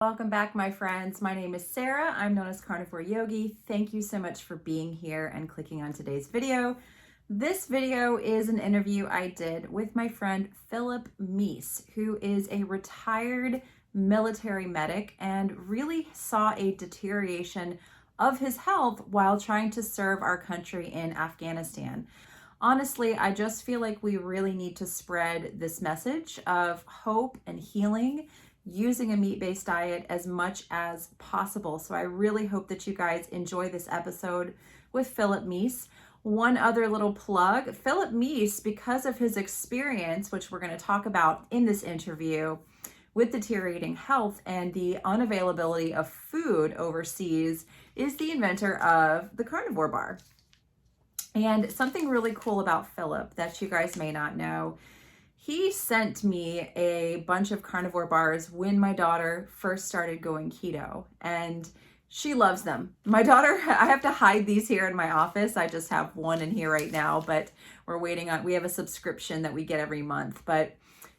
Welcome back, my friends. My name is Sarah. I'm known as Carnivore Yogi. Thank you so much for being here and clicking on today's video. This video is an interview I did with my friend Phillip Meece, who is a retired military medic and really saw a deterioration of his health while trying to serve our country in Afghanistan. Honestly, I just feel like we really need to spread this message of hope and healing using a meat-based diet as much as possible. So I really hope that you guys enjoy this episode with Phillip Meece. One other little plug, Phillip Meece, because of his experience, which we're going to talk about in this interview, with deteriorating health and the unavailability of food overseas, is the inventor of the Carnivore Bar. And something really cool about Phillip that you guys may not know, he sent me a bunch of carnivore bars when my daughter first started going keto, and she loves them. My daughter, I have to hide these here in my office. I just have one in here right now, but we have a subscription that we get every month, but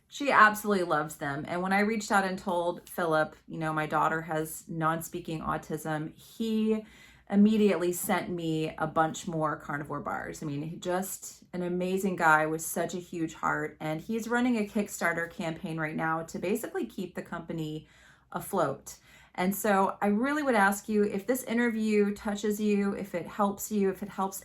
she absolutely loves them. And when I reached out and told Phillip, my daughter has non-speaking autism, he immediately sent me a bunch more carnivore bars. I mean, just an amazing guy with such a huge heart. And he's running a Kickstarter campaign right now to basically keep the company afloat. And so I really would ask you, if this interview touches you, if it helps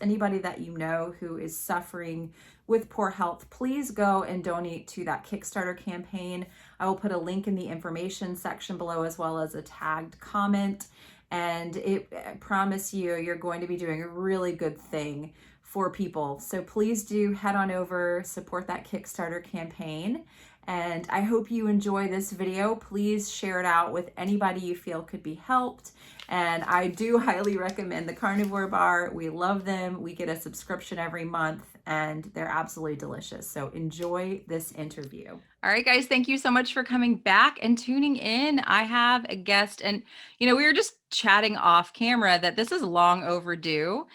anybody that you know who is suffering with poor health, please go and donate to that Kickstarter campaign. I will put a link in the information section below, as well as a tagged comment. And I promise you're going to be doing a really good thing for people. So please do head on over, support that Kickstarter campaign. And I hope you enjoy this video. Please share it out with anybody you feel could be helped. And I do highly recommend the Carnivore Bar. We love them. We get a subscription every month and they're absolutely delicious. So enjoy this interview. All right, guys, thank you so much for coming back and tuning in. I have a guest, and we were just chatting off camera that this is long overdue.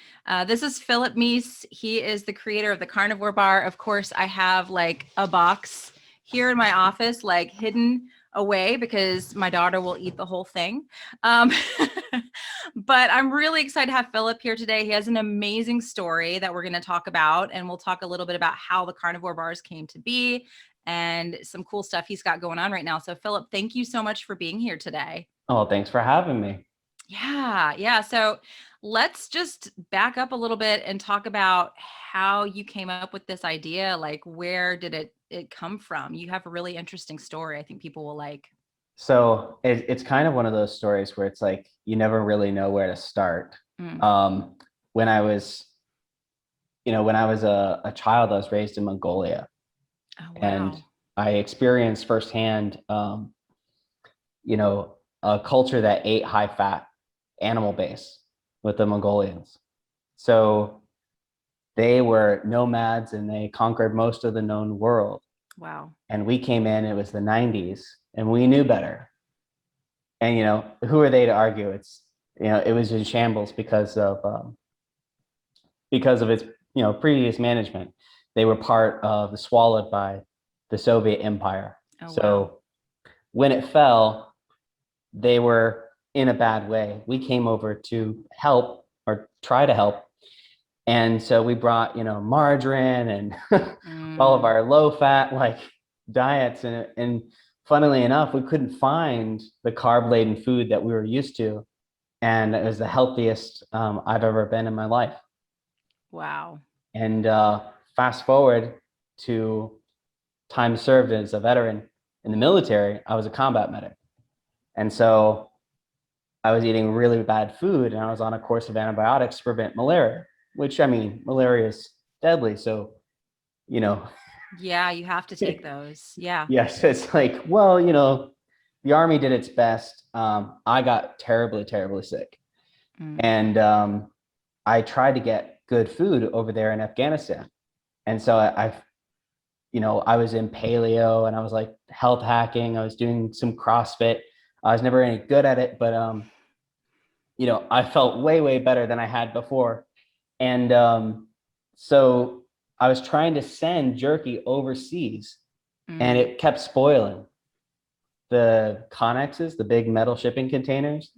This is Phillip Meece. He is the creator of the Carnivore Bar. Of course, I have like a box here in my office, like hidden away, because my daughter will eat the whole thing. But I'm really excited to have Phillip here today. He has an amazing story that we're going to talk about, and we'll talk a little bit about how the Carnivore Bars came to be and some cool stuff he's got going on right now. So Phillip, thank you so much for being here today. Oh, thanks for having me. Yeah. So let's just back up a little bit and talk about how you came up with this idea. Like, where did it come from? You have a really interesting story I think people will like. So it's kind of one of those stories where it's like you never really know where to start. When I was, a child, I was raised in Mongolia. Oh, wow. And I experienced firsthand, a culture that ate high fat animal base with the Mongolians. So they were nomads and they conquered most of the known world. Wow. And we came in, it was the 90s, and we knew better. And, who are they to argue? It's, it was in shambles because of its, previous management. They were swallowed by the Soviet Empire. Oh, wow. So when it fell, they were in a bad way. We came over to help, or try to help. And so we brought, margarine and all of our low fat diets. And funnily enough, we couldn't find the carb laden food that we were used to. And it was the healthiest I've ever been in my life. Wow. And fast forward to time served as a veteran in the military, I was a combat medic. And so I was eating really bad food, and I was on a course of antibiotics to prevent malaria, which, malaria is deadly. So, Yeah, you have to take those. Yeah. Yes. It's like, well, the Army did its best. I got terribly, terribly sick. And I tried to get good food over there in Afghanistan. And so I was in paleo, and I was like health hacking. I was doing some CrossFit. I was never any good at it, but I felt way, way better than I had before. And so I was trying to send jerky overseas, and it kept spoiling. the Connexes, the big metal shipping containers,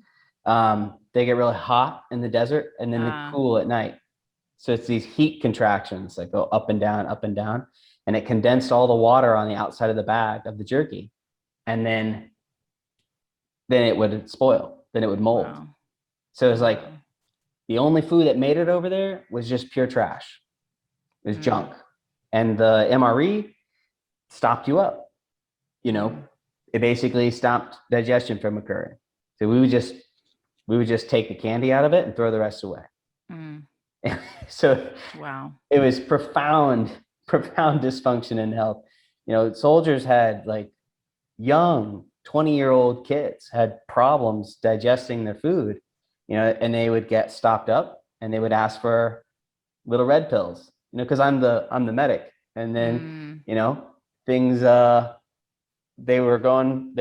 they get really hot in the desert and then they cool at night. So it's these heat contractions that go up and down, and it condensed all the water on the outside of the bag of the jerky. And then it would spoil, then it would mold. Wow. So it was like the only food that made it over there was just pure trash. It was junk. And the MRE stopped you up. It basically stopped digestion from occurring. So we would just take the candy out of it and throw the rest away. So wow, it was profound dysfunction in health. Soldiers had like young 20-year-old kids had problems digesting their food, and they would get stopped up and they would ask for little red pills, because I'm the medic. And then, things, they were going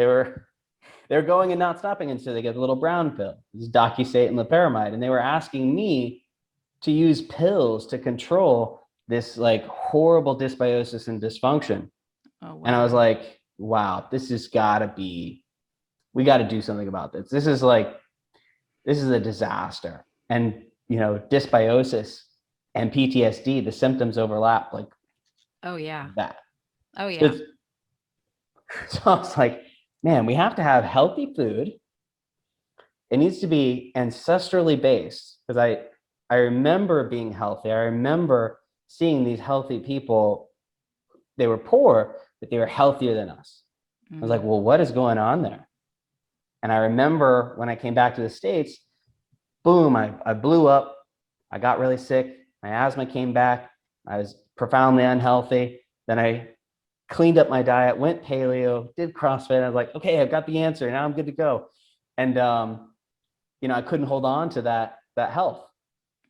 and not stopping. And so they get a little brown pill, this is docusate and loperamide. And they were asking me to use pills to control this like horrible dysbiosis and dysfunction. Oh, wow. And I was like, wow, we got to do something about this. This is a disaster. And, dysbiosis and PTSD, the symptoms overlap like, oh yeah, that. Oh yeah. So I was like, man, we have to have healthy food. It needs to be ancestrally based, because I remember being healthy. I remember seeing these healthy people. They were poor, but they were healthier than us. I was like, well, what is going on there? And I remember when I came back to the States, boom, I blew up. I got really sick. My asthma came back. I was profoundly unhealthy. Then I cleaned up my diet, went paleo, did CrossFit. I was like, okay, I've got the answer. Now I'm good to go. And, I couldn't hold on to that health.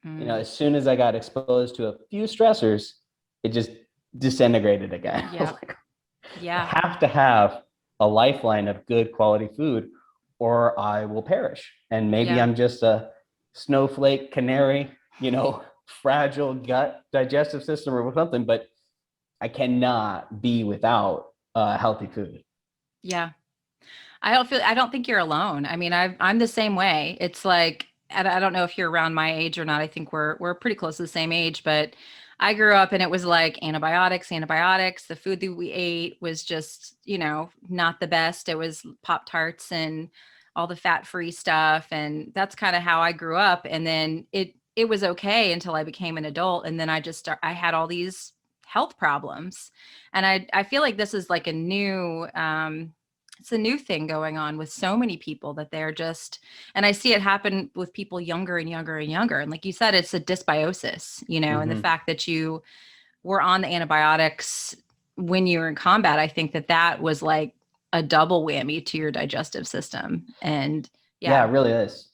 As soon as I got exposed to a few stressors, it just disintegrated again. Yeah. I have to have a lifeline of good quality food or I will perish. And maybe I'm just a snowflake canary, fragile gut digestive system or something, but I cannot be without healthy food. Yeah. I don't think you're alone. I mean, I'm the same way. It's like, I don't know if you're around my age or not. I think we're pretty close to the same age, but I grew up and it was like antibiotics. The food that we ate was just, not the best. It was Pop-Tarts and all the fat-free stuff. And that's kind of how I grew up. And then it was okay until I became an adult. And then I had all these health problems. And I feel like this is like a new, it's a new thing going on with so many people that they're just, and I see it happen with people younger and younger and younger. And like you said, it's a dysbiosis, and the fact that you were on the antibiotics when you were in combat, I think that was like a double whammy to your digestive system. And yeah, it really is.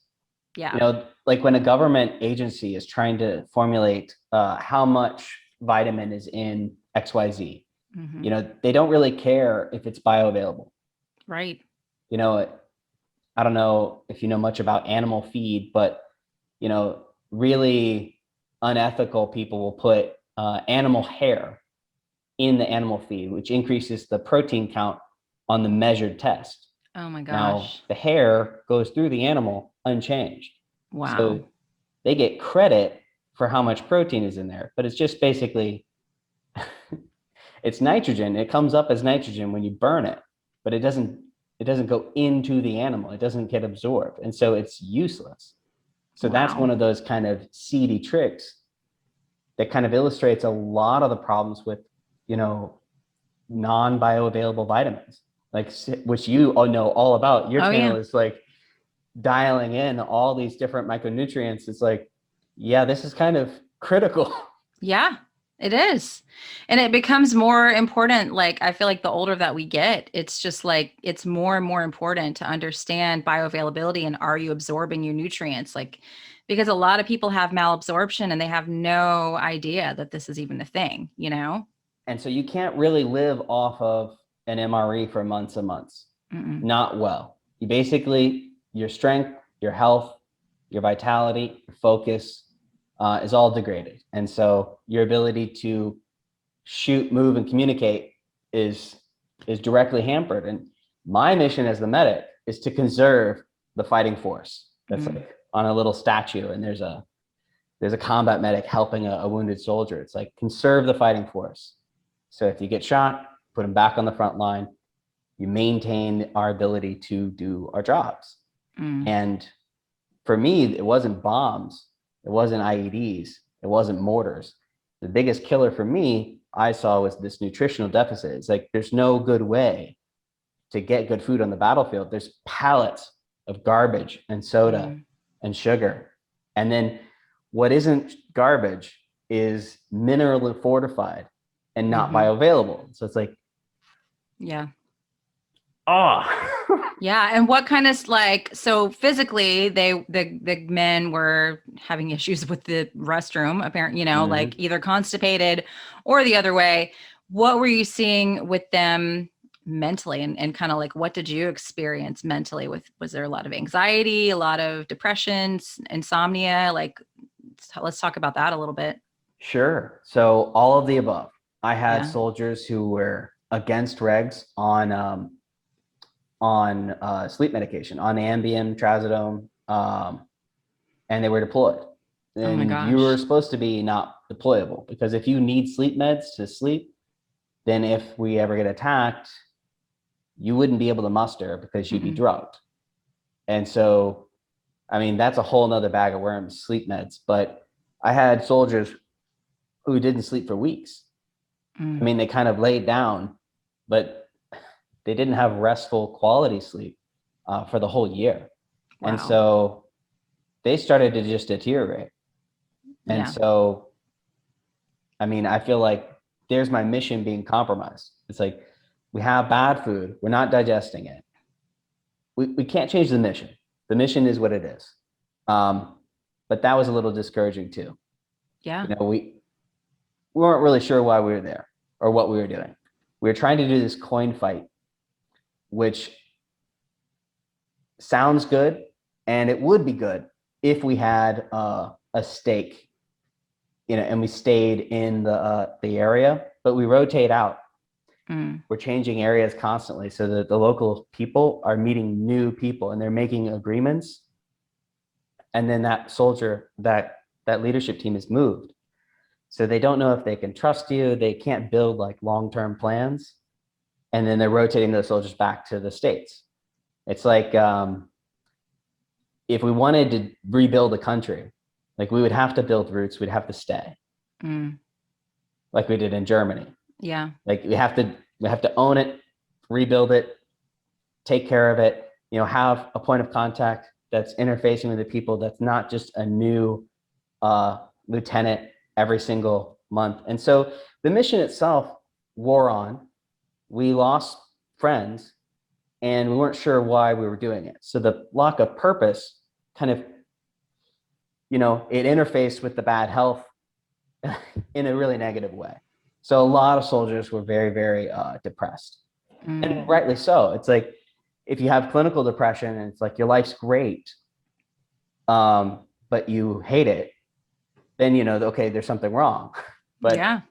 Yeah. Like when a government agency is trying to formulate how much vitamin is in XYZ, they don't really care if it's bioavailable. Right. I don't know if you know much about animal feed, but, really unethical people will put animal hair in the animal feed, which increases the protein count on the measured test. Oh my gosh. Now, the hair goes through the animal unchanged. Wow. So they get credit for how much protein is in there, but it's just basically, it's nitrogen. It comes up as nitrogen when you burn it, but it doesn't go into the animal. It doesn't get absorbed. And so it's useless. So that's one of those kind of seedy tricks that kind of illustrates a lot of the problems with, non-bioavailable vitamins, like which you all know all about. Your channel is like dialing in all these different micronutrients. It's like, yeah, this is kind of critical. Yeah. It is. And it becomes more important. Like, I feel like the older that we get, it's just like, it's more and more important to understand bioavailability and are you absorbing your nutrients? Like, because a lot of people have malabsorption and they have no idea that this is even a thing, And so you can't really live off of an MRE for months and months. Not well. You basically, your strength, your health, your vitality, your focus, is all degraded. And so your ability to shoot, move, and communicate is directly hampered. And My mission as the medic is to conserve the fighting force. That's like on a little statue, and there's a combat medic helping a wounded soldier. It's like conserve the fighting force. So if you get shot, put them back on the front line. You maintain our ability to do our jobs. And for me, it wasn't bombs, it wasn't IEDs, it wasn't mortars. The biggest killer for me, I saw, was this nutritional deficit. It's like there's no good way to get good food on the battlefield. There's pallets of garbage and soda and sugar. And then what isn't garbage is minerally fortified and not bioavailable. So it's like, Yeah. And what kind of like, so physically the men were having issues with the restroom, apparently, like either constipated or the other way. What were you seeing with them mentally, and kind of like, what did you experience mentally was there a lot of anxiety, a lot of depression, insomnia? Like, let's talk about that a little bit. Sure. So all of the above. I had soldiers who were against regs on sleep medication, on Ambien, Trazodone, and they were deployed. And you were supposed to be not deployable, because if you need sleep meds to sleep, then if we ever get attacked, you wouldn't be able to muster because you'd be drugged. And so, I mean, that's a whole nother bag of worms, sleep meds. But I had soldiers who didn't sleep for weeks. I mean, they kind of laid down, but they didn't have restful quality sleep for the whole year. Wow. And so they started to just deteriorate. And so, I mean, I feel like there's my mission being compromised. It's like, we have bad food, we're not digesting it. We can't change the mission. The mission is what it is. But that was a little discouraging too. Yeah. We weren't really sure why we were there or what we were doing. We were trying to do this coin fight, which sounds good, and it would be good if we had a stake, and we stayed in the area, but we rotate out. We're changing areas constantly, so that the local people are meeting new people and they're making agreements. And then that soldier, that leadership team is moved. So they don't know if they can trust you. They can't build like long-term plans. And then they're rotating those soldiers back to the States. It's like, if we wanted to rebuild a country, like we would have to build roots, we'd have to stay. Like we did in Germany. Yeah. Like we have to own it, rebuild it, take care of it, have a point of contact that's interfacing with the people, that's not just a new lieutenant every single month. And so the mission itself wore on. We lost friends and we weren't sure why we were doing it. So the lack of purpose kind of, it interfaced with the bad health in a really negative way. So a lot of soldiers were very, very depressed, and rightly so. It's like, if you have clinical depression and it's like your life's great, but you hate it, then okay, there's something wrong. But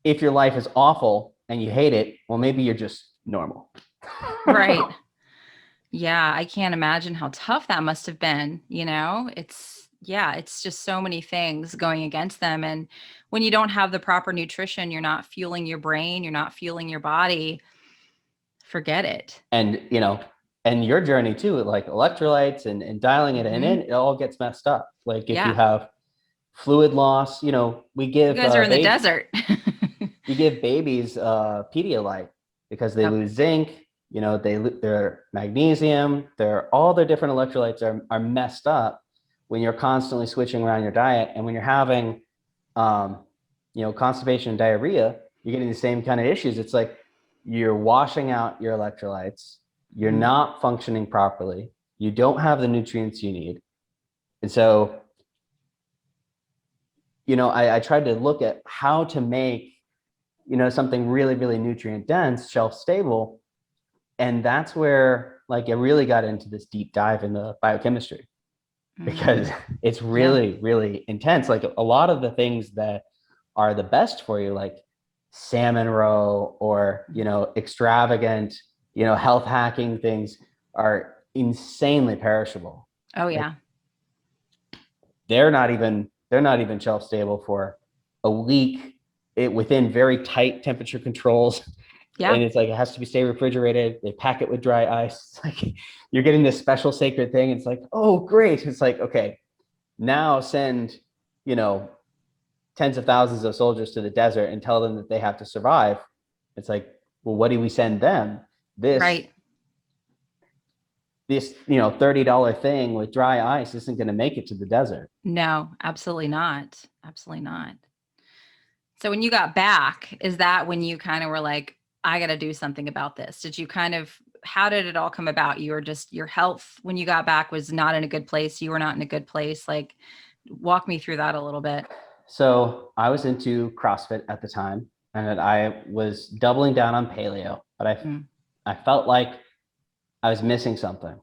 if your life is awful and you hate it, well, maybe you're just normal. Right. Yeah, I can't imagine how tough that must have been. It's just so many things going against them. And when you don't have the proper nutrition, you're not fueling your brain, you're not fueling your body, forget it. And, and your journey too, like electrolytes and dialing it in, it all gets messed up. Like if you have fluid loss, we give— You guys are in the desert. We give babies Pedialyte because they lose zinc, their magnesium, all their different electrolytes are messed up when you're constantly switching around your diet. And when you're having, constipation and diarrhea, you're getting the same kind of issues. It's like you're washing out your electrolytes, you're not functioning properly, you don't have the nutrients you need. And so, I tried to look at how to make, something really, really nutrient dense, shelf stable. And that's where like I really got into this deep dive into biochemistry, because it's really, really intense. Like a lot of the things that are the best for you, like salmon roe or, extravagant, health hacking things are insanely perishable. Oh Like, yeah. they're not even shelf stable for a week within very tight temperature controls. Yeah. And it's like, it has to be stay refrigerated. They pack it with dry ice. It's like you're getting this special sacred thing. It's like, oh, great. It's like, okay, now send, tens of thousands of soldiers to the desert and tell them that they have to survive. It's like, well, what do we send them? This Right. this $30 thing with dry ice isn't going to make it to the desert. No, absolutely not. Absolutely not. So when you got back, is that when you kind of were like, I got to do something about this? How did it all come about? You were just, your health when you got back was not in a good place. You were not in a good place. Like, walk me through that a little bit. So I was into CrossFit at the time, and I was doubling down on paleo, but Mm. I felt like I was missing something.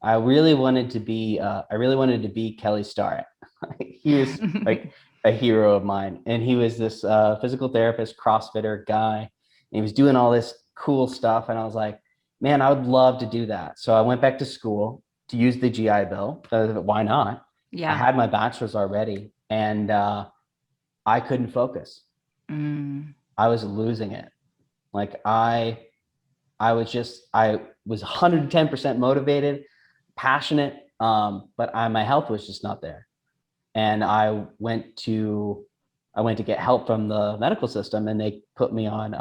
I really wanted to be Kelly Starrett. He was like a hero of mine, and he was this physical therapist, CrossFitter guy. And he was doing all this cool stuff, and I was like, man, I would love to do that. So I went back to school to use the GI Bill. Why not? I Yeah. had my bachelor's already, and I couldn't focus. Mm. I was losing it. Like I was 110% motivated, passionate, but my health was just not there. And I went to get help from the medical system, and they put me on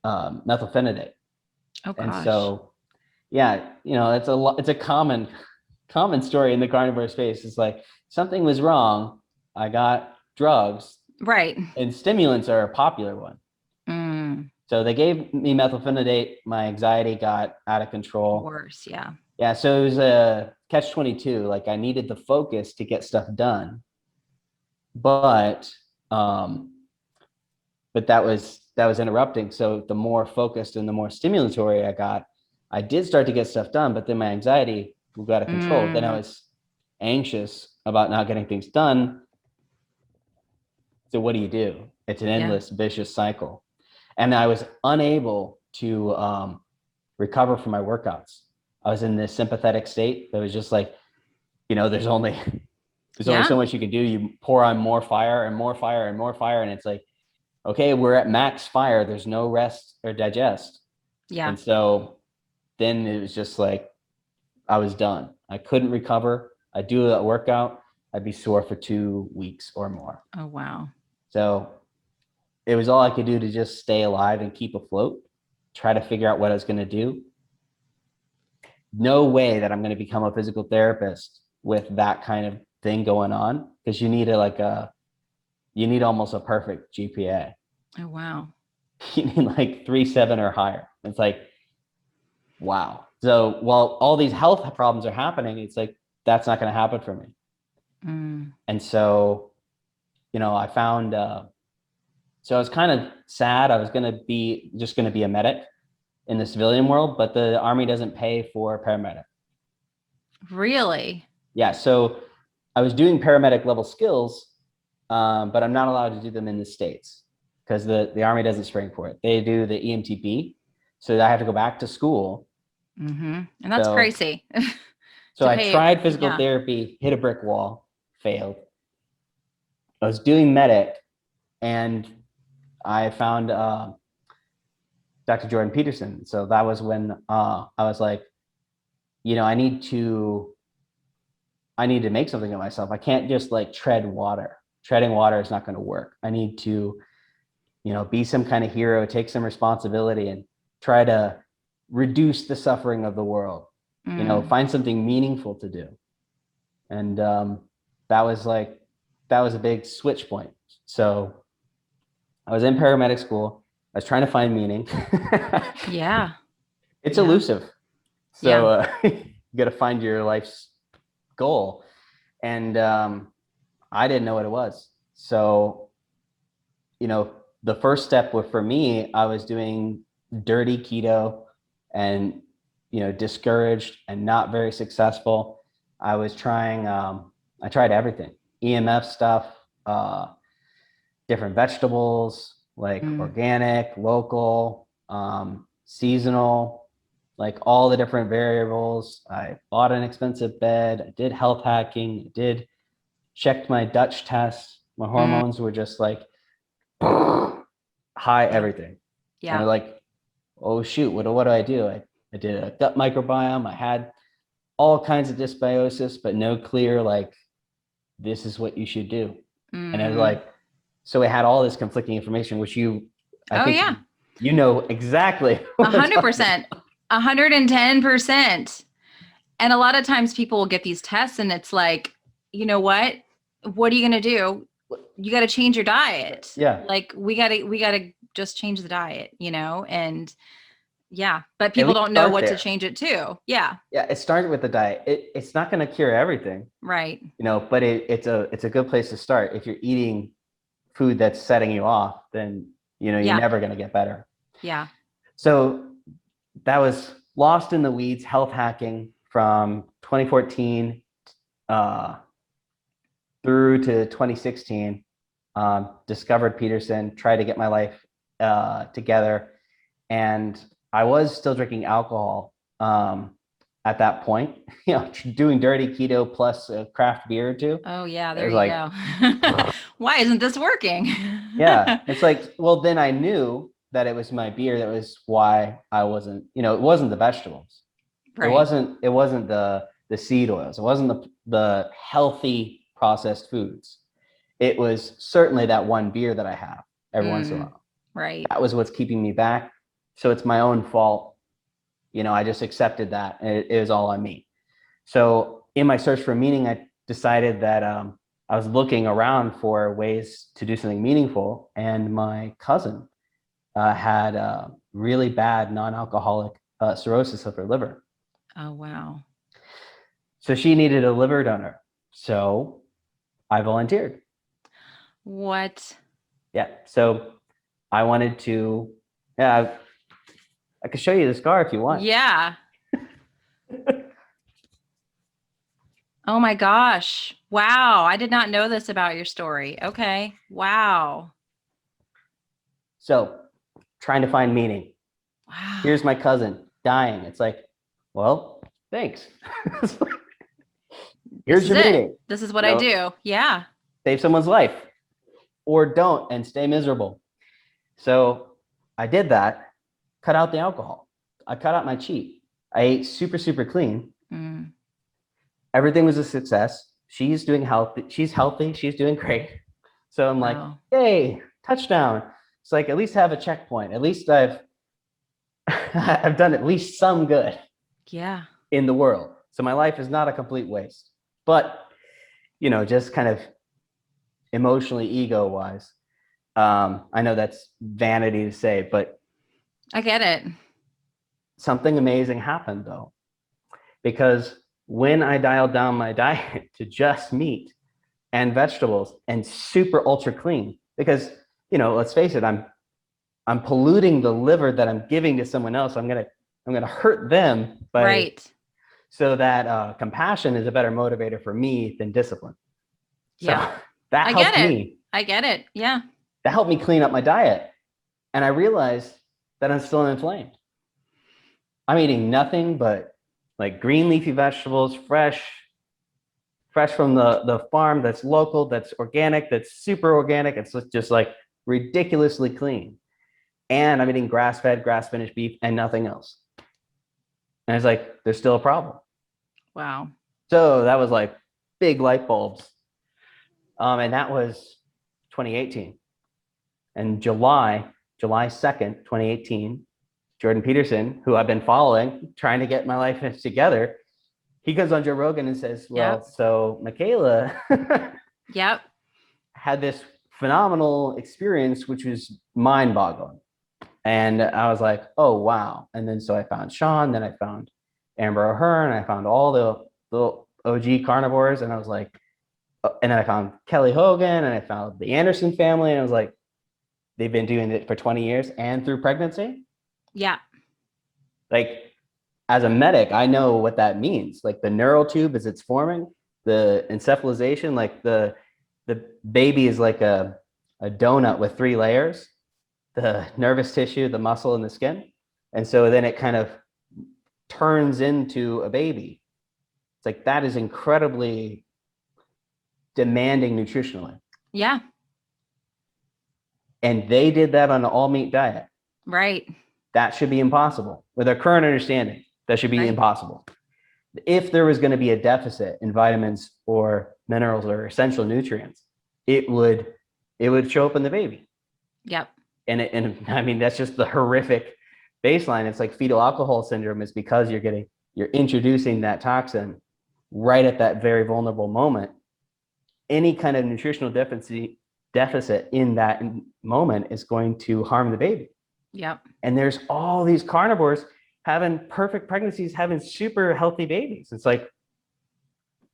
methylphenidate. Oh And gosh. so, yeah, it's a common story in the carnivore space. It's like something was wrong. I got drugs, Right. and stimulants are a popular one. Mm. So they gave me methylphenidate. My anxiety got out of control. Worse. Yeah. Yeah, so it was a catch-22. Like, I needed the focus to get stuff done, but um, that was interrupting. So the more focused and the more stimulatory I got, I did start to get stuff done. But then my anxiety got out of control. Then I Mm. was anxious about not getting things done. So what do? It's an Yeah. endless vicious cycle, and I was unable to recover from my workouts. I was in this sympathetic state that was just like, there's only Yeah. so much you can do. You pour on more fire and more fire and more fire, and it's like, okay, we're at max fire. There's no rest or digest. Yeah. And so then it was just like, I was done. I couldn't recover. I'd do a workout, I'd be sore for 2 weeks or more. Oh wow. So it was all I could do to just stay alive and keep afloat, try to figure out what I was going to do. No way that I'm going to become a physical therapist with that kind of thing going on, because you need almost a perfect GPA. Oh wow. You need like 3.7 or higher. It's like, wow. So while all these health problems are happening, it's like, that's not going to happen for me. Mm. And so, I found, so I was kind of sad. I was going to be a medic in the civilian world, but the Army doesn't pay for paramedic. Really? Yeah. So I was doing paramedic level skills, but I'm not allowed to do them in the States because the Army doesn't spring for it. They do the EMTB. So I have to go back to school. Mm-hmm. And that's So, crazy. so To I pay. tried physical Yeah. therapy, hit a brick wall, failed. I was doing medic, and I found Dr. Jordan Peterson. So that was when I was like, I need to make something of myself. I can't just like tread water. Treading water is not going to work. I need to, be some kind of hero, take some responsibility, and try to reduce the suffering of the world. Mm. Find something meaningful to do. And that was like, that was a big switch point. So I was in paramedic school. I was trying to find meaning. Yeah. It's Yeah. elusive. So Yeah. you got to find your life's goal. And I didn't know what it was. So, the first step for me, I was doing dirty keto and, discouraged and not very successful. I tried everything, EMF stuff, different vegetables, like Mm. organic, local, seasonal, like all the different variables. I bought an expensive bed. I did health hacking. Did checked my Dutch test. My hormones were just like high everything. And I Yeah. was like, oh shoot, what do I do? I did a gut microbiome. I had all kinds of dysbiosis, but no clear like this is what you should do. And I was like, so we had all this conflicting information, which I Oh think yeah. you know exactly what I'm talking 100%. 110%. And a lot of times people will get these tests and it's like, you know what? What are you going to do? You got to change your diet. Yeah. Like we got to just change the diet, you know? And yeah, but At people least don't know start what to there. change it to. Yeah. Yeah, it started with the diet. It's not going to cure everything, Right. you know, but it's a good place to start. If you're eating food that's setting you off, then you know you're Yeah. never going to get better. Yeah. So that was lost in the weeds, health hacking from 2014 through to 2016. Discovered Peterson, tried to get my life together, and I was still drinking alcohol at that point. You know, doing dirty keto plus a craft beer or two. Oh yeah, It there was you like, go. Why isn't this working? yeah, it's like, well, then I knew that it was my beer that was why I wasn't, you know, it wasn't the vegetables. Right. It wasn't the seed oils. It wasn't the healthy processed foods. It was certainly that one beer that I have every once in a while. Right. That was what's keeping me back. So it's my own fault. You know, I just accepted that, and it was all on me. So in my search for meaning, I decided that I was looking around for ways to do something meaningful, and my cousin had really bad non-alcoholic cirrhosis of her liver. Oh wow. So she needed a liver donor. So I volunteered. What? Yeah. So I wanted to, yeah, I could show you the scar if you want. Yeah. Oh my gosh. Wow. I did not know this about your story. Okay. Wow. So trying to find meaning. Wow. Here's my cousin dying. It's like, well, thanks. Here's your meaning. This is what You I know, do. Yeah. save someone's life or don't and stay miserable. So I did that, cut out the alcohol. I cut out my cheat. I ate super, super clean. Everything was a success. She's doing healthy. She's healthy. She's doing great. So I'm like, yay, touchdown. It's like, at least have a checkpoint. At least I've done at least some good. Yeah. In the world. So my life is not a complete waste. But, you know, just kind of emotionally ego wise, I know that's vanity to say, but I get it. something amazing happened though, because when I dialed down my diet to just meat and vegetables and super ultra clean, because, you know, let's face it, I'm polluting the liver that I'm giving to someone else. I'm gonna hurt them by, right. So that compassion is a better motivator for me than discipline. So yeah. that helped me. I get it. Yeah. That helped me clean up my diet. And I realized that I'm still inflamed. I'm eating nothing but like green leafy vegetables, fresh from the farm, that's local, that's organic, that's super organic. It's just like ridiculously clean. And I'm eating grass-fed, grass-finished beef and nothing else. And it's like, there's still a problem. Wow. So that was like big light bulbs. And that was 2018. And July 2nd, 2018, Jordan Peterson, who I've been following, trying to get my life together, he goes on Joe Rogan and says, well, so Michaela yep. had this phenomenal experience, which was mind-boggling. And I was like, oh, wow. And then so I found Sean, then I found Amber O'Hearn, I found all the OG carnivores, and I was like, and then I found Kelly Hogan, and I found the Anderson family, and I was like, they've been doing it for 20 years and through pregnancy. Yeah. Like, as a medic, I know what that means. Like the neural tube as it's forming, the encephalization, like the baby is like a donut with 3 layers, the nervous tissue, the muscle, and the skin. And so then it kind of turns into a baby. It's like that is incredibly demanding nutritionally. Yeah. And they did that on an all meat diet. Right. That should be impossible. With our current understanding, that should be impossible. If there was going to be a deficit in vitamins or minerals or essential nutrients, it would show up in the baby. Yep. And I mean, that's just the horrific baseline. It's like fetal alcohol syndrome is because you're introducing that toxin right at that very vulnerable moment. Any kind of nutritional deficit in that moment is going to harm the baby. Yep. And there's all these carnivores having perfect pregnancies, having super healthy babies. It's like,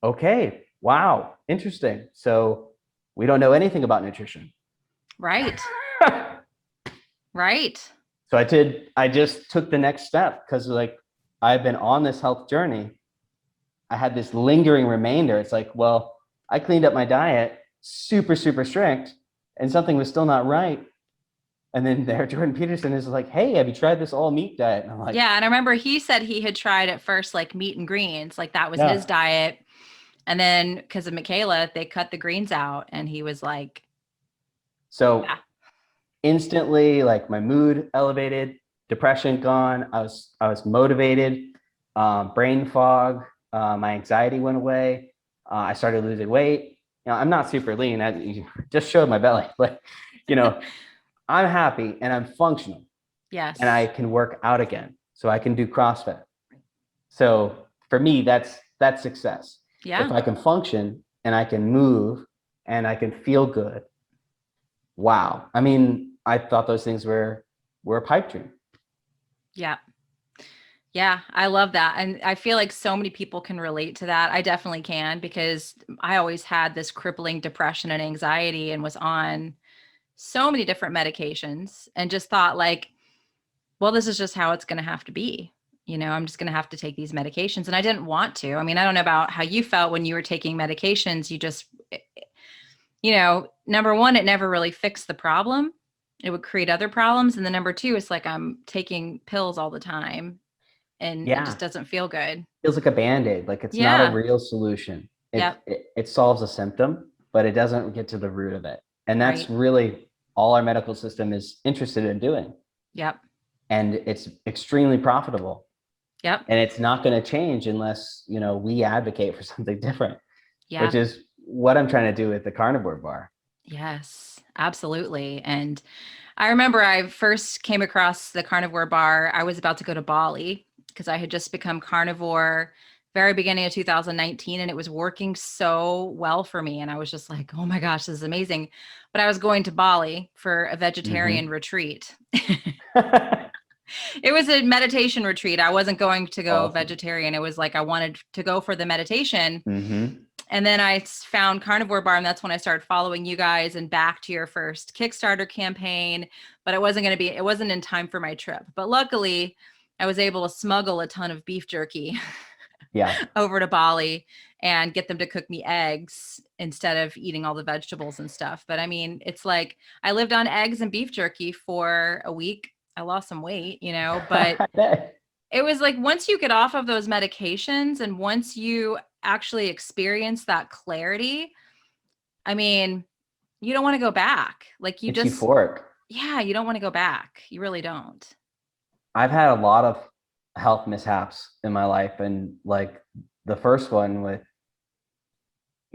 okay, wow, interesting. So we don't know anything about nutrition. Right. Right. So I just took the next step because like I've been on this health journey. I had this lingering remainder. It's like, well, I cleaned up my diet, super, super strict, and something was still not right. And then there, Jordan Peterson is like, hey, have you tried this all meat diet? And I'm like, yeah. And I remember he said he had tried at first like meat and greens, like that was his diet. And then because of Michaela, they cut the greens out and he was like, so instantly, like my mood elevated, depression gone. I was motivated, brain fog, my anxiety went away. I started losing weight. You know, I'm not super lean. I just showed my belly, but you know, I'm happy and I'm functional. yes. And I can work out again. So I can do CrossFit. So for me, that's success. Yeah. If I can function and I can move and I can feel good. Wow. I mean, I thought those things were a pipe dream. Yeah. Yeah, I love that. And I feel like so many people can relate to that. I definitely can because I always had this crippling depression and anxiety and was on so many different medications and just thought like, well, this is just how it's going to have to be. You know, I'm just going to have to take these medications. And I didn't want to. I mean, I don't know about how you felt when you were taking medications. You just, you know, number one, it never really fixed the problem. It would create other problems. And then number two, it's like I'm taking pills all the time and it just doesn't feel good. Feels like a Band-Aid. Like it's not a real solution. It solves a symptom, but it doesn't get to the root of it. And that's really all our medical system is interested in doing. Yep. And it's extremely profitable. Yep. And it's not going to change unless, you know, we advocate for something different. Yeah. Which is what I'm trying to do with the Carnivore Bar. Yes, absolutely. And I remember I first came across the Carnivore Bar. I was about to go to Bali because I had just become carnivore very beginning of 2019 and it was working so well for me. And I was just like, oh my gosh, this is amazing. But I was going to Bali for a vegetarian retreat. It was a meditation retreat. I wasn't going to go vegetarian. It was like I wanted to go for the meditation. And then I found Carnivore Bar, and that's when I started following you guys and backed your first Kickstarter campaign. But it wasn't in time for my trip. But luckily, I was able to smuggle a ton of beef jerky over to Bali and get them to cook me eggs instead of eating all the vegetables and stuff. But I mean, it's like I lived on eggs and beef jerky for a week. I lost some weight, you know, but it was like once you get off of those medications and once you actually experience that clarity, I mean, you don't want to go back. Like you it's euphoric. Yeah, you don't want to go back. You really don't. I've had a lot of health mishaps in my life. And like the first one with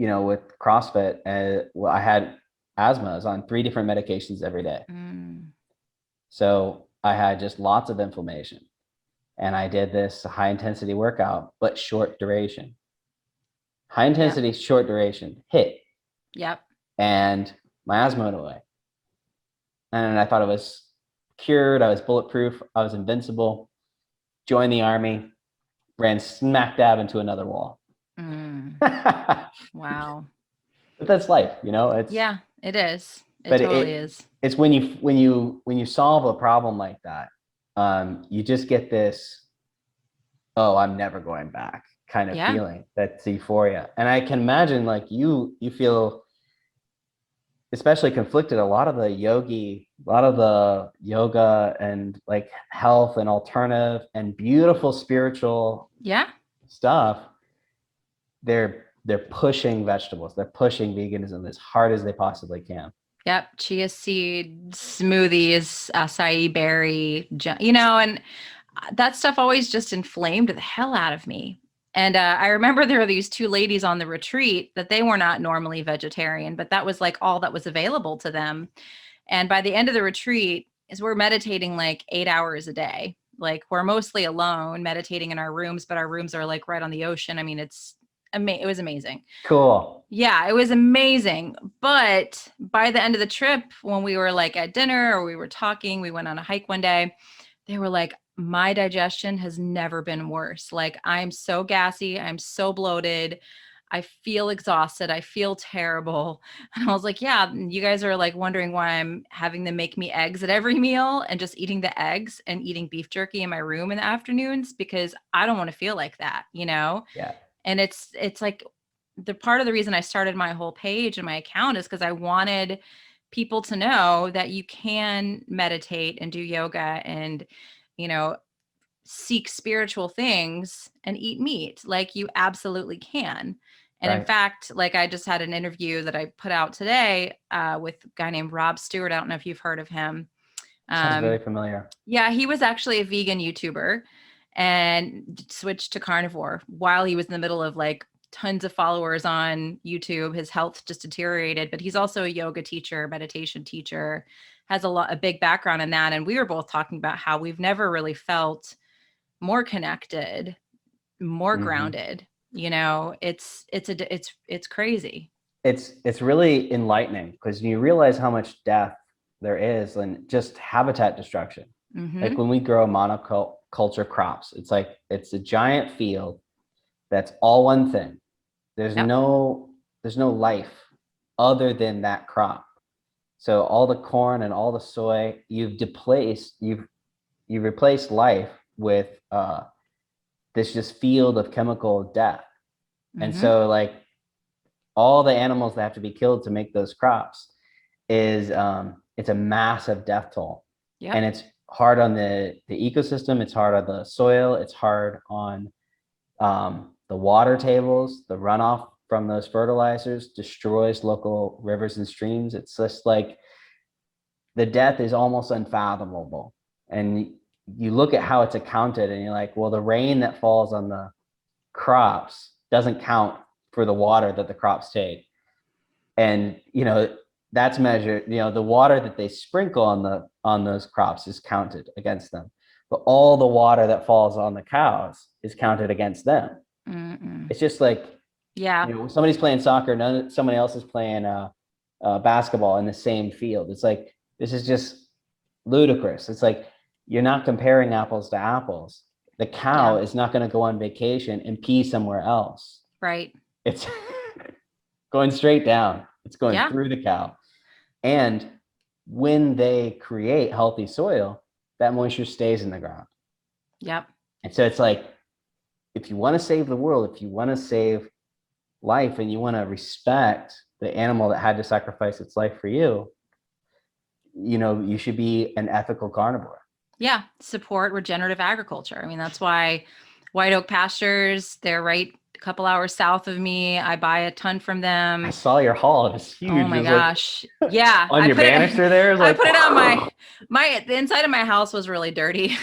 CrossFit, I had asthma. I was on 3 different medications every day. So I had just lots of inflammation. And I did this high intensity workout, but short duration. High intensity, short duration, hit. Yep. And my asthma went away. And I thought it was cured. I was bulletproof. I was invincible. Joined the army, ran smack dab into another wall. Wow. But that's life, you know? It is. It totally is. It's when you solve a problem like that, you just get this, oh, I'm never going back kind of feeling. That's euphoria. And I can imagine like you feel especially conflicted, a lot of the yoga and like health and alternative and beautiful spiritual Yeah. stuff, they're pushing vegetables, they're pushing veganism as hard as they possibly can. Yep. Chia seed smoothies, acai berry, and that stuff always just inflamed the hell out of me. And I remember there were these two ladies on the retreat that they were not normally vegetarian, but that was like all that was available to them. And by the end of the retreat, is we're meditating like 8 hours a day. Like we're mostly alone meditating in our rooms, but our rooms are like right on the ocean. I mean, it was amazing. Cool. Yeah, it was amazing. But by the end of the trip, when we were like at dinner or we were talking, we went on a hike one day, they were like, my digestion has never been worse. Like, I'm so gassy. I'm so bloated. I feel exhausted. I feel terrible. And I was like, yeah, you guys are like wondering why I'm having them make me eggs at every meal and just eating the eggs and eating beef jerky in my room in the afternoons because I don't want to feel like that, you know? Yeah. And it's like the part of the reason I started my whole page and my account is because I wanted people to know that you can meditate and do yoga and, you know, seek spiritual things and eat meat. Like you absolutely can. And in Right. fact, like I just had an interview that I put out today with a guy named Rob Stewart. I don't know if you've heard of him. Sounds very Um, familiar. yeah, he was actually a vegan YouTuber and switched to carnivore while he was in the middle of like tons of followers on YouTube. His health just deteriorated, but he's also a yoga teacher, meditation teacher, has a big background in that. And we were both talking about how we've never really felt more connected, more Hmm. grounded. You know, it's crazy. It's really enlightening because you realize how much death there is and just habitat destruction. Like Mm-hmm. when we grow monoculture crops, it's like it's a giant field that's all one thing. There's Yep. no there's no life other than that crop. So all the corn and all the soy, you've replaced life with this just field of chemical death. And Mm-hmm. so like all the animals that have to be killed to make those crops is it's a massive death toll. And Yep. it's hard on the ecosystem, it's hard on the soil, it's hard on the water tables, the runoff from those fertilizers destroys local rivers and streams. It's just like the death is almost unfathomable. And you look at how it's accounted and you're like, well, the rain that falls on the crops doesn't count for the water that the crops take. And, that's measured, the water that they sprinkle on those crops is counted against them. But all the water that falls on the cows is counted against them. Mm-mm. It's just like, Yeah. somebody's playing soccer, somebody else is playing basketball in the same field. It's like this is just ludicrous. It's like you're not comparing apples to apples. The cow Yeah. is not going to go on vacation and pee somewhere else. Right. It's going straight down. It's going Yeah. through the cow. And when they create healthy soil, that moisture stays in the ground. Yep. And so it's like if you want to save the world, if you want to save life and you want to respect the animal that had to sacrifice its life for you, you should be an ethical carnivore. Yeah, support regenerative agriculture. I mean, that's why White Oak Pastures, they're right a couple hours south of me. I buy a ton from I them. saw your haul. It was Oh huge. It my was like gosh. Yeah, on your banister there. It was I like, put it on the inside of my house was really dirty.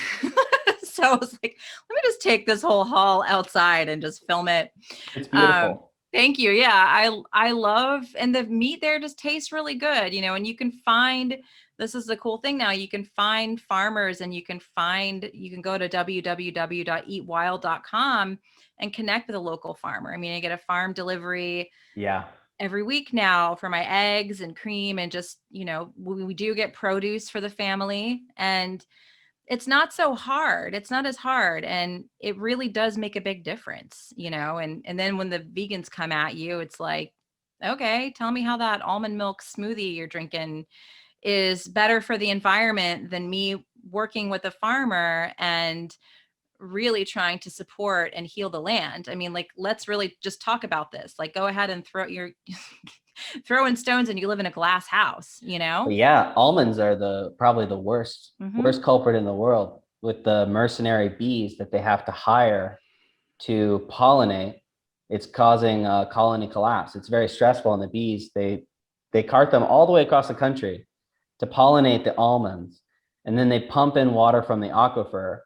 So I was like, let me just take this whole haul outside and just film it. it's Um, beautiful. Thank you. Yeah, I love, and the meat there just tastes really good, and you can find, this is the cool thing now, you can find farmers and you can go to www.eatwild.com and connect with a local farmer. I mean, I get a farm delivery Yeah. every week now for my eggs and cream, and just, we do get produce for the family, and it's not so hard. It's not as hard. And it really does make a big difference, and then when the vegans come at you, it's like, okay, tell me how that almond milk smoothie you're drinking is better for the environment than me working with a farmer and really trying to support and heal the land. I mean, like, let's really just talk about this. Like, go ahead and throw your throwing stones and you live in a glass house, But yeah, almonds are probably the worst Mm-hmm. culprit in the world, with the mercenary bees that they have to hire to pollinate. It's causing a colony collapse. It's very stressful, and the bees, they cart them all the way across the country to pollinate the almonds, and then they pump in water from the aquifer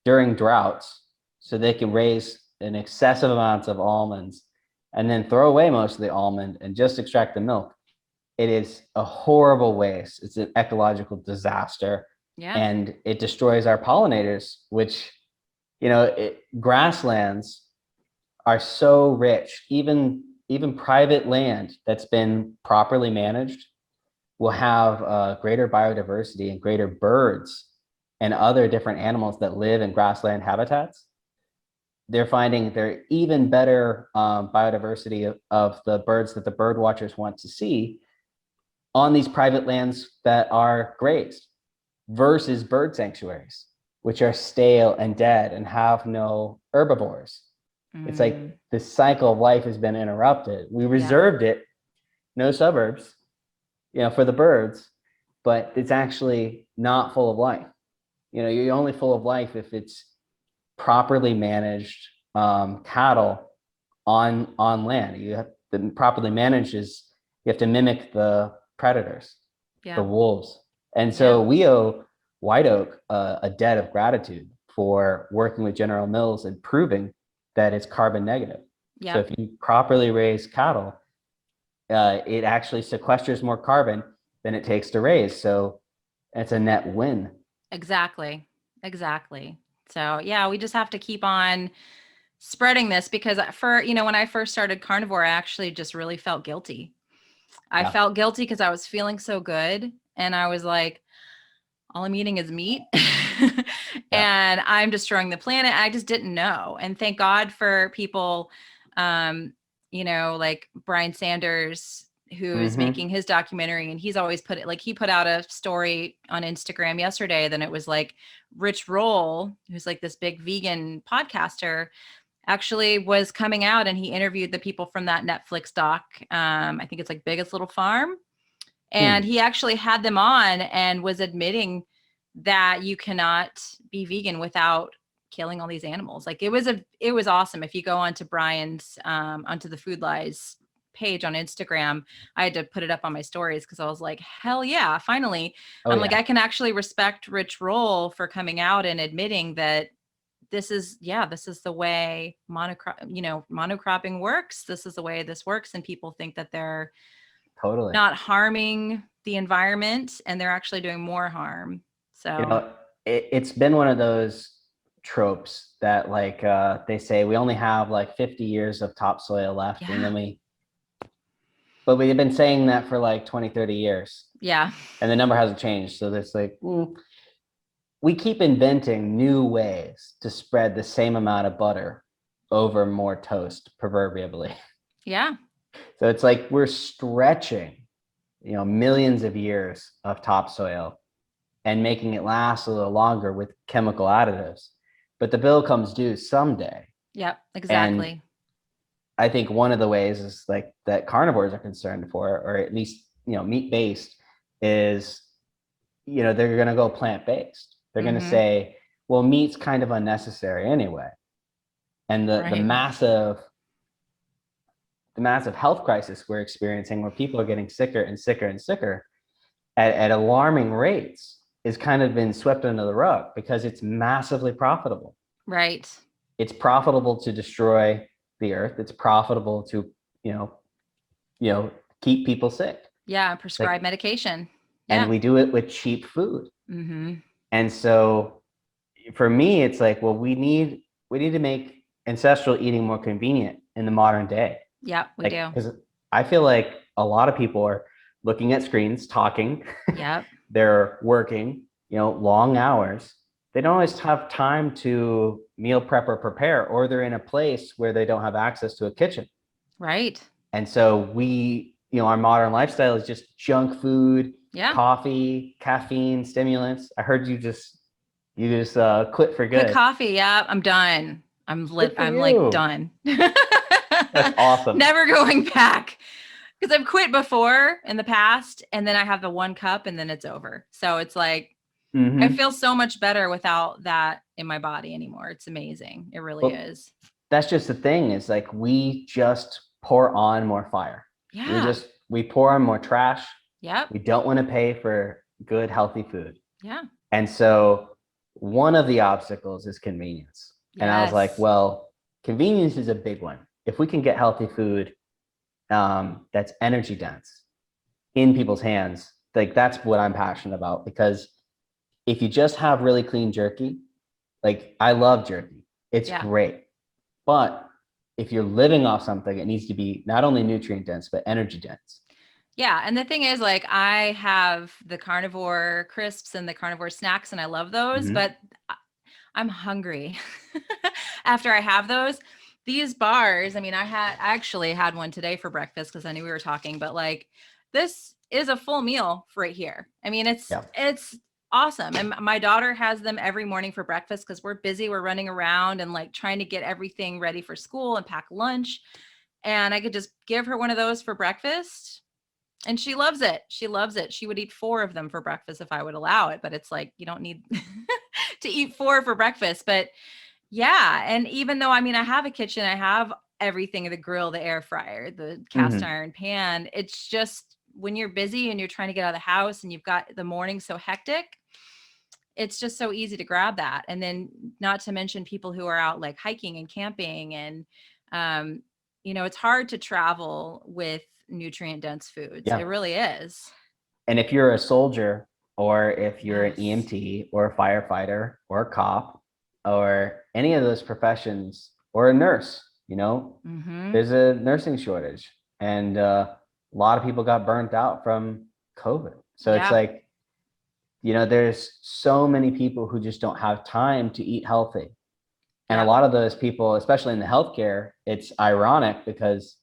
during droughts so they can raise an excessive amounts of almonds, and then throw away most of the almond and just extract the milk. It is a horrible waste. It's an ecological disaster, Yeah. and it destroys our pollinators, which, grasslands are so rich. Even private land that's been properly managed will have greater biodiversity and greater birds and other different animals that live in grassland habitats. They're finding they're even better biodiversity of the birds that the bird watchers want to see on these private lands that are grazed, versus bird sanctuaries, which are stale and dead and have no herbivores. It's like the cycle of life has been interrupted. We reserved it, no suburbs, for the birds, but it's actually not full of life. You're only full of life if it's properly managed cattle on land. You have to properly manage is you have to mimic the predators, the wolves. And so we owe White Oak a debt of gratitude for working with General Mills and proving that it's carbon negative. So if you properly raise cattle, it actually sequesters more carbon than it takes to raise. So it's a net win. Exactly. So yeah, we just have to keep on spreading this, because when I first started carnivore, I actually just really felt guilty. I felt guilty because I was feeling so good. And I was like, all I'm eating is meat and I'm destroying the planet. I just didn't know. And thank God for people, like Brian Sanders, who's making his documentary, and he's always put it, like, he put out a story on Instagram yesterday. Then it was like Rich Roll, who's like this big vegan podcaster, actually was coming out, and he interviewed the people from that Netflix doc. I think it's like Biggest Little Farm. And he actually had them on and was admitting that you cannot be vegan without killing all these animals. Like, it was awesome. If you go onto Brian's, onto the Food Lies page on Instagram, I had to put it up on my stories because I was like, hell yeah, finally. Like, I can actually respect Rich Roll for coming out and admitting that this is the way monocropping works. This is the way this works. And people think that they're totally not harming the environment, and they're actually doing more harm. So it's been one of those tropes that, like, they say we only have like 50 years of topsoil left, and then but we've been saying that for like 20-30 years, and the number hasn't changed. So there's like, we keep inventing new ways to spread the same amount of butter over more toast, proverbially. So it's like we're stretching, millions of years of topsoil and making it last a little longer with chemical additives. But the bill comes due someday. Exactly. And I think one of the ways is like that carnivores are concerned for, or at least, meat-based, is, they're going to go plant-based. They're going to say, well, meat's kind of unnecessary anyway. And the massive health crisis we're experiencing, where people are getting sicker and sicker and sicker at alarming rates, is kind of been swept under the rug because it's massively profitable. It's profitable to destroy the earth. It's profitable to, keep people sick. Prescribe medication. And we do it with cheap food. And so for me, it's like, well, we need to make ancestral eating more convenient in the modern day. We do. Because I feel like a lot of people are looking at screens, talking. They're working, long hours. They don't always have time to meal prep or prepare, or they're in a place where they don't have access to a kitchen. And so our modern lifestyle is just junk food, coffee, caffeine, stimulants. I heard you just quit for good. Quit coffee. I'm done. I'm like done. That's awesome. Never going back. Because I've quit before in the past, and then I have the 1 cup and then it's over. So it's like, I Mm-hmm. feel so much better without that in my body anymore. It's amazing. It really Well, is. that's just the thing, is like we just pour on more fire. Yeah. We pour on more trash. Yep. We don't want to pay for good, healthy food. Yeah. And so one of the obstacles is convenience. And I was like, Yes. well, convenience is a big one. If we can get healthy food that's energy dense in people's hands, like that's what I'm passionate about. Because if you just have really clean jerky, like I love jerky, it's Yeah. great. But if you're living off something, it needs to be not only nutrient dense, but energy dense. Yeah. And the thing is, like, I have the carnivore crisps and the carnivore snacks, and I love those, Mm-hmm. but I'm hungry after I have those. These bars, I mean, I actually had one today for breakfast because I knew we were talking, but like, this is a full meal right here. I mean, Yeah. it's awesome. And my daughter has them every morning for breakfast because we're busy. We're running around and like trying to get everything ready for school and pack lunch. And I could just give her one of those for breakfast. And she loves it. She loves it. She would eat 4 of them for breakfast if I would allow it. But it's like, you don't need to eat 4 for breakfast. But yeah. And even though, I mean, I have a kitchen, I have everything, the grill, the air fryer, the cast Mm-hmm. iron pan. It's just when you're busy and you're trying to get out of the house and you've got the morning so hectic, it's just so easy to grab that. And then not to mention people who are out like hiking and camping and, um, it's hard to travel with nutrient dense foods. It Yeah. really is. And if you're a soldier, or if you're an Yes. EMT or a firefighter or a cop or any of those professions, or a nurse, Mm-hmm. there's a nursing shortage. And a lot of people got burnt out from COVID. So it's Yeah. like, there's so many people who just don't have time to eat healthy. And a Yeah. lot of those people, especially in the healthcare, it's ironic because,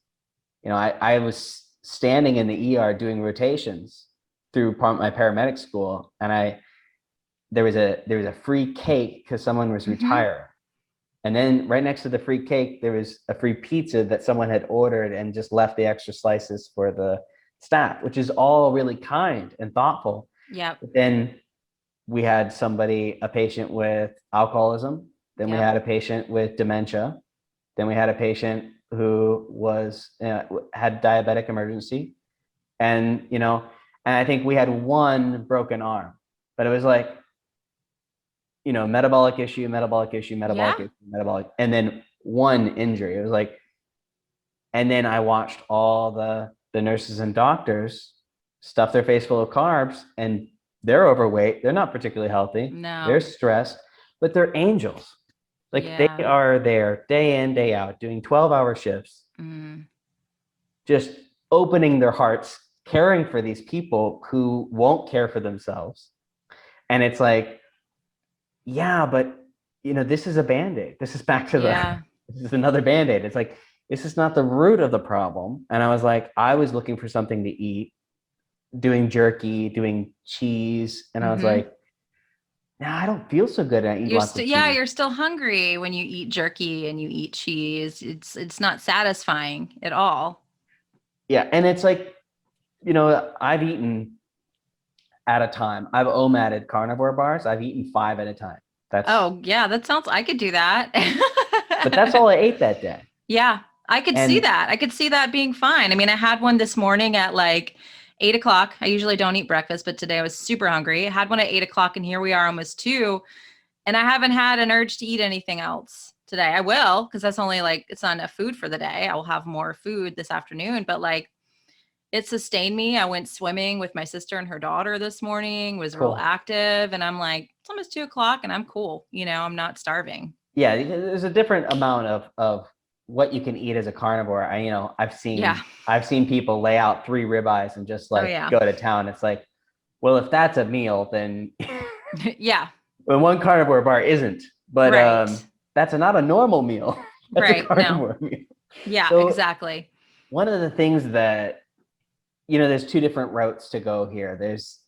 I was standing in the ER doing rotations through my paramedic school, and there was a free cake because someone was Mm-hmm. retiring. And then right next to the free cake, there was a free pizza that someone had ordered and just left the extra slices for the staff, which is all really kind and thoughtful. Yep. But then we had a patient with alcoholism. Then we Yep. had a patient with dementia. Then we had a patient who had diabetic emergency. And I think we had one broken arm, but it was like, metabolic issue, metabolic issue, Yeah. metabolic issue, metabolic, and then one injury. It was like, and then I watched all the nurses and doctors stuff their face full of carbs, and they're overweight. They're not particularly healthy. They're No. stressed, but they're angels. Like they Yeah. are there day in, day out, doing 12-hour shifts, Mm. just opening their hearts, caring for these people who won't care for themselves. And it's like, yeah, but this is a band-aid. This is back to Yeah. this is another band-aid. It's like, this is not the root of the problem. And I was like, I was looking for something to eat, doing jerky, doing cheese. And I was Mm-hmm. like, no, I don't feel so good. And I eat You're lots of still, yeah, cheese. you're still hungry when you eat jerky and you eat cheese. It's not satisfying at all. Yeah. And it's like, I've eaten at a time. I've OMADed carnivore bars. I've eaten 5 at a time. Oh, yeah, that sounds, I could do that. But that's all I ate that day. Yeah, I could see And that. I could see that being fine. I mean, I had one this morning at like 8 o'clock. I usually don't eat breakfast, but today I was super hungry. I had one at 8 o'clock, and here we are almost 2. And I haven't had an urge to eat anything else today. I will, because that's only like, it's not enough food for the day. I will have more food this afternoon, but like, it sustained me. I went swimming with my sister and her daughter this morning, was real cool. active. And I'm like, it's almost 2 o'clock and I'm cool. I'm not starving. Yeah, there's a different amount of what you can eat as a carnivore. Yeah. I've seen people lay out 3 ribeyes and just Oh, like yeah. go to town. It's like, well, if that's a meal, then Yeah. well, one carnivore bar isn't. But Right. that's not a normal meal. That's a Right. No. carnivore meal. Yeah, So exactly. one of the things that, there's 2 different routes to go here. There's,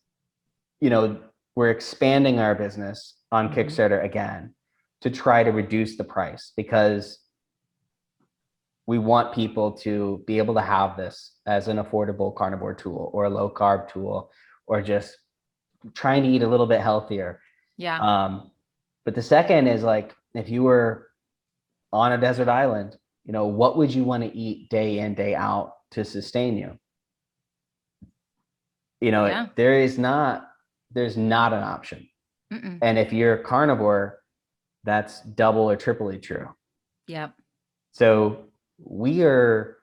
we're expanding our business on Mhm. Kickstarter again to try to reduce the price, because we want people to be able to have this as an affordable carnivore tool or a low carb tool, or just trying to eat a little bit healthier. Yeah. But the second is like, if you were on a desert island, what would you want to eat day in, day out to sustain you? Yeah. There's not an option. Mm-mm. And if you're a carnivore, that's double or triply true. Yep. So we are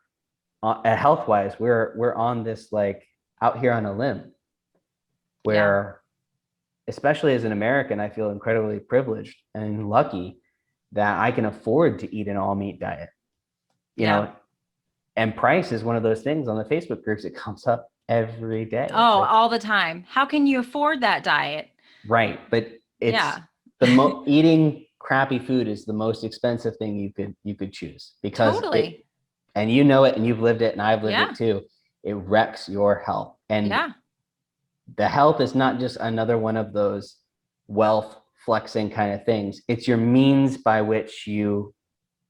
health wise, we're on this, like, out here on a limb where, especially as an American, I feel incredibly privileged and lucky that I can afford to eat an all meat diet. And price is one of those things on the Facebook groups. It comes up every day. Oh, all the time. How can you afford that diet? Right. But it's eating crappy food is the most expensive thing you could choose, because totally. And you know it, and you've lived it, and I've lived it too. It wrecks your health. And the health is not just another one of those wealth flexing kind of things. It's your means by which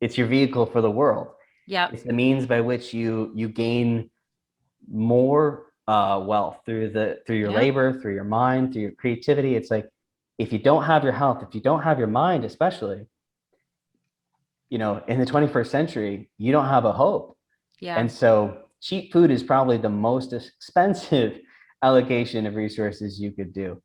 it's your vehicle for the world. Yeah. It's the means by which you gain more wealth through your labor, through your mind, through your creativity. It's like, if you don't have your health, if you don't have your mind, especially, in the 21st century, you don't have a hope. Yeah. And so cheap food is probably the most expensive allocation of resources you could do.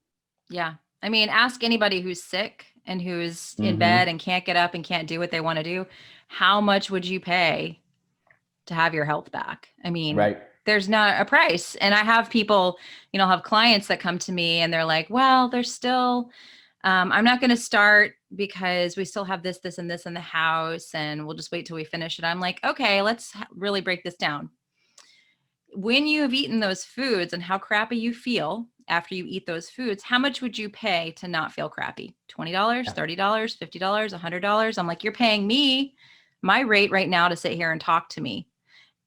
Yeah. I mean, ask anybody who's sick and who's in bed and can't get up and can't do what they want to do. How much would you pay to have your health back? I mean, there's not a price. And I have people, have clients that come to me and they're like, well, there's still, I'm not going to start because we still have this, and this in the house, and we'll just wait till we finish it. I'm like, okay, let's really break this down. When you have eaten those foods and how crappy you feel after you eat those foods, how much would you pay to not feel crappy? $20, $30, $50, $100? I'm like, you're paying me my rate right now to sit here and talk to me.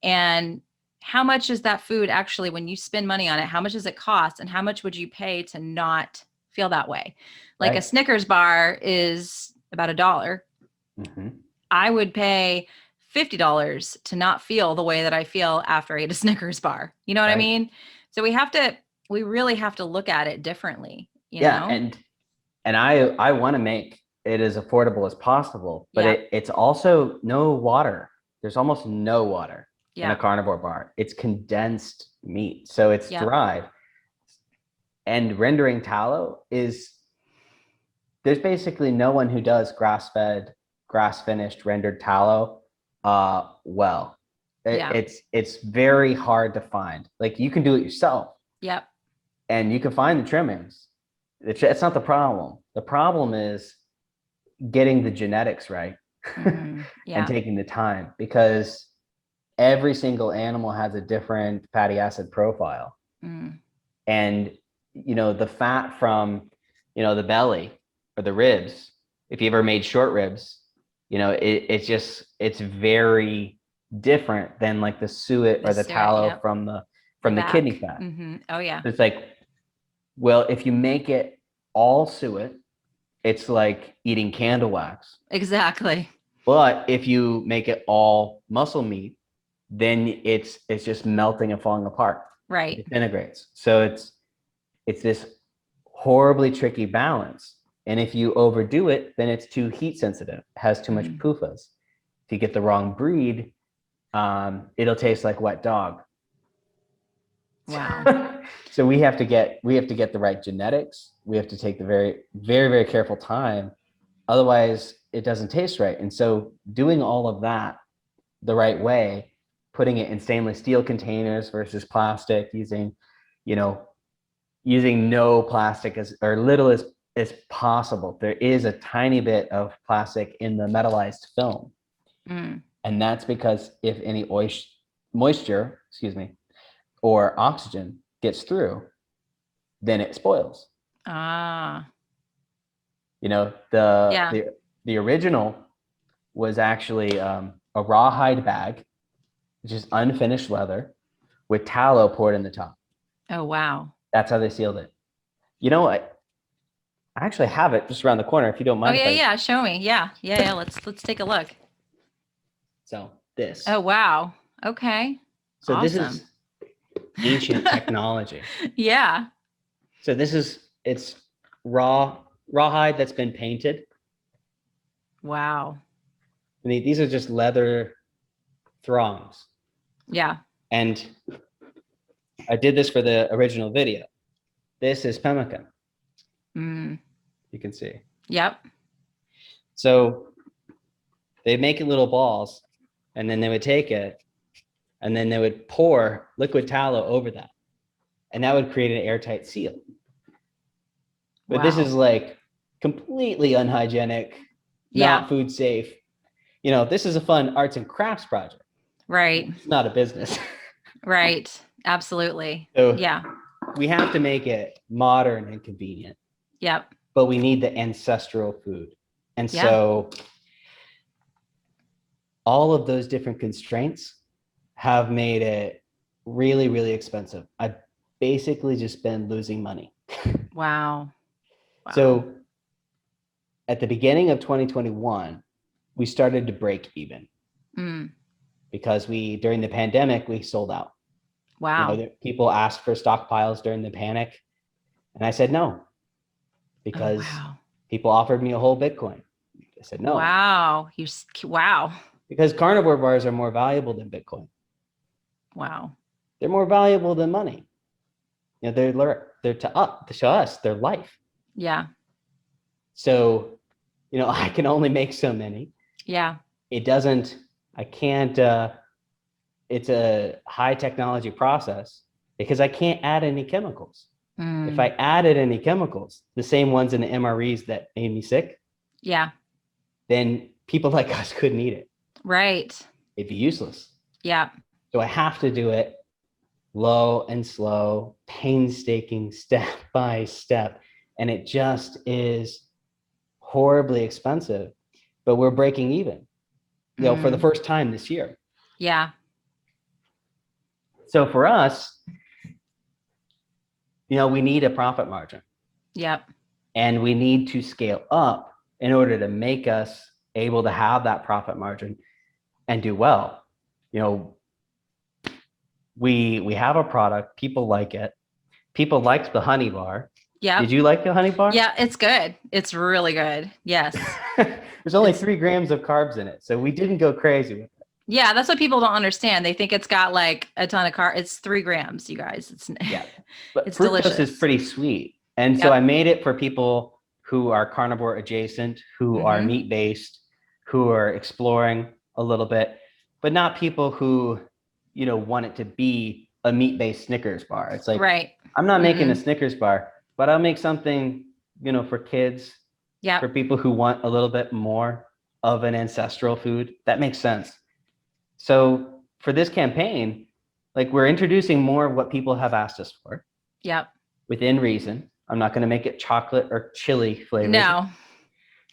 And how much is that food actually, when you spend money on it, how much does it cost? And how much would you pay to not feel that way? Like a Snickers bar is about $1. I would pay $50 to not feel the way that I feel after I ate a Snickers bar. You know what I mean? So we really have to look at it differently. You know? And I want to make it as affordable as possible, but it's also no water. There's almost no water in a carnivore bar. It's condensed meat, so it's dried. And rendering tallow there's basically no one who does grass-fed, grass-finished rendered tallow well. It's very hard to find. Like, you can do it yourself. Yep. And you can find the trimmings. It's not the problem. The problem is getting the genetics right and taking the time, because every single animal has a different fatty acid profile. And the fat from the belly or the ribs, if you ever made short ribs, it's very different than like the suet or the tallow from the kidney fat. Oh yeah. It's like, well, if you make it all suet, it's like eating candle wax. Exactly. But if you make it all muscle meat, then it's just melting and falling apart. Right. It disintegrates. So it's this horribly tricky balance. And if you overdo it, then it's too heat sensitive, has too much PUFAs. If you get the wrong breed, it'll taste like wet dog. Wow. So we have to get the right genetics. We have to take the very, very, very careful time. Otherwise, it doesn't taste right. And so doing all of that the right way, putting it in stainless steel containers versus plastic, using no plastic or little as possible. There is a tiny bit of plastic in the metallized film. And that's because if any moisture, or oxygen gets through, then it spoils. The original was actually a rawhide bag, which is unfinished leather, with tallow poured in the top. Oh wow. That's how they sealed it. I actually have it just around the corner, if you don't mind. Oh yeah, show me. Yeah. Let's take a look. So this. Oh, wow. Okay. So this Awesome. is ancient technology. Yeah. So it's rawhide that's been painted. Wow. I mean, these are just leather throngs. Yeah. And I did this for the original video. This is pemmican. Mm. You can see. Yep. So they make it little balls, and then they would take it, and then they would pour liquid tallow over that, and that would create an airtight seal. But this is Wow. like completely unhygienic, Yeah. not food safe. You know, this is a fun arts and crafts project. Right. It's not a business. Right. Absolutely. So Yeah. we have to make it modern and convenient, Yep. but we need the ancestral food. And Yeah. so all of those different constraints have made it really, really expensive. I've basically just been losing money. Wow. Wow. So at the beginning of 2021, we started to break even because during the pandemic, we sold out. Wow. You know, people asked for stockpiles during the panic. And I said no, because people offered me a whole Bitcoin. I said no. Wow. Wow. Because carnivore bars are more valuable than Bitcoin. Wow. They're more valuable than money. You know, they're to us, they're life. Yeah. So, you know, I can only make so many. Yeah. I can't, it's a high technology process because I can't add any chemicals. If I added any chemicals, the same ones in the MREs that made me sick, yeah, then people like us couldn't eat it. Right. It'd be useless. Yeah. So I have to do it low and slow, painstaking, step by step. And it just is horribly expensive, but we're breaking even, you know, for the first time this year. Yeah. So for us, you know, we need a profit margin. Yep. And we need to scale up in order to make us able to have that profit margin and do well. You know, we have a product, people like it. People liked the honey bar. Yeah. Did you like the honey bar? Yeah, it's good. It's really good. Yes. There's only 3 grams of carbs in it, so we didn't go crazy with it. Yeah, that's what people don't understand. They think it's got like a ton of carbs. It's 3 grams, you guys. It's but it's fructose delicious. is pretty sweet, and so I made it for people who are carnivore adjacent, who are meat based, who are exploring a little bit, but not people who, you know, want it to be a meat based Snickers bar. It's like, I'm not making a Snickers bar, but I'll make something, you know, for kids, for people who want a little bit more of an ancestral food. That makes sense. So for this campaign, like, we're introducing more of what people have asked us for. Yep. Within reason. I'm not going to make it chocolate or chili flavored. No. I'm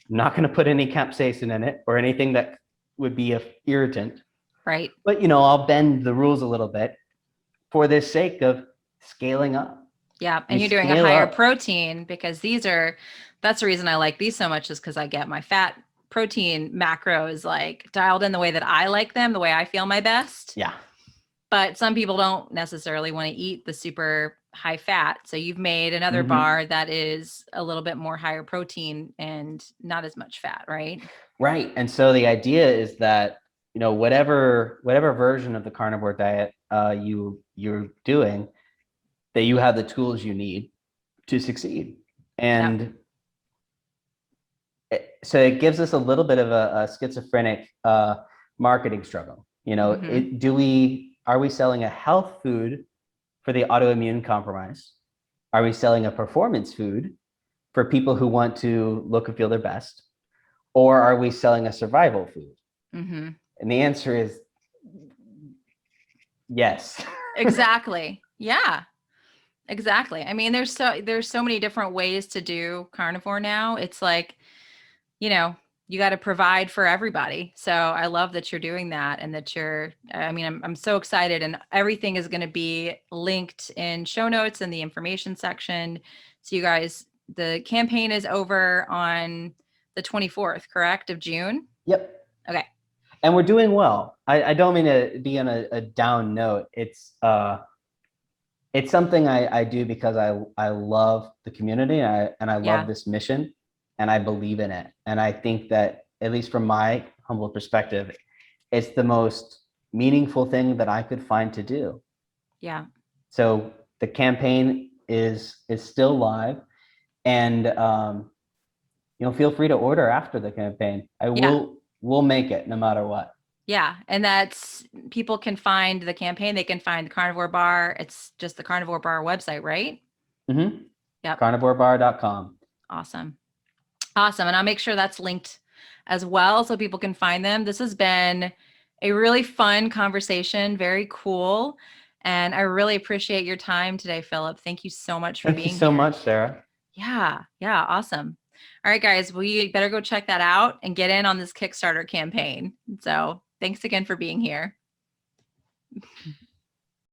not going to put any capsaicin in it or anything that would be an irritant. Right. But, you know, I'll bend the rules a little bit for the sake of scaling up. Yeah. And you're doing a higher protein because that's the reason I like these so much, is because I get my fat protein macros like dialed in the way that I like them, the way I feel my best. Yeah. But some people don't necessarily want to eat the super high fat. So you've made another bar that is a little bit more higher protein and not as much fat, right? Right. And so the idea is that, you know, whatever version of the carnivore diet you're doing, that you have the tools you need to succeed. And so it gives us a little bit of a schizophrenic marketing struggle. You know, are we selling a health food for the autoimmune compromised? Are we selling a performance food for people who want to look and feel their best? Or are we selling a survival food? And the answer is yes. Exactly. Yeah. Exactly. I mean, there's so many different ways to do carnivore now. It's like, you know, you got to provide for everybody. So I love that you're doing that, and that I'm so excited, and everything is going to be linked in show notes in the information section. So you guys, the campaign is over on the 24th, correct, of June? Yep. Okay. and we're doing well. I don't mean to be on a down note. It's something I do because I love the community, and I love Yeah. this mission, and I believe in it. And I think that, at least from my humble perspective, it's the most meaningful thing that I could find to do. Yeah. So the campaign is still live, and feel free to order after the campaign. Yeah. We'll make it no matter what. Yeah. And that's, people can find the campaign. They can find the Carnivore Bar. It's just the Carnivore Bar website, right? Mm-hmm. Yep. Carnivorebar.com. Awesome. Awesome. And I'll make sure that's linked as well so people can find them. This has been a really fun conversation. Very cool. And I really appreciate your time today, Phillip. Thank you so much for Thank you being so here. much, Sarah. Yeah. Yeah. Awesome. All right, guys, we better go check that out and get in on this Kickstarter campaign. So thanks again for being here.